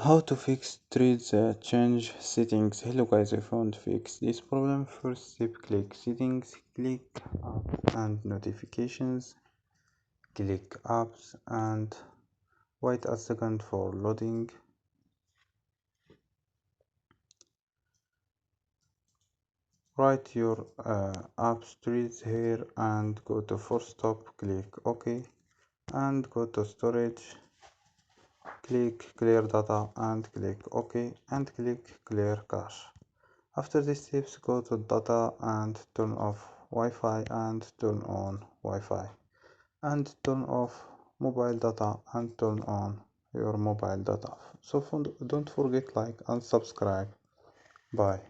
How to fix threads change settings. Hello guys, I found fix this problem. First step, click settings, click apps and notifications, click apps and wait a second for loading. Write your apps threads here and go to force stop, click OK and go to storage, click clear data and click OK and click clear cache. After these steps, go to data and turn off Wi-Fi and turn on Wi-Fi and turn off mobile data and turn on your mobile data. So don't forget like and subscribe. Bye.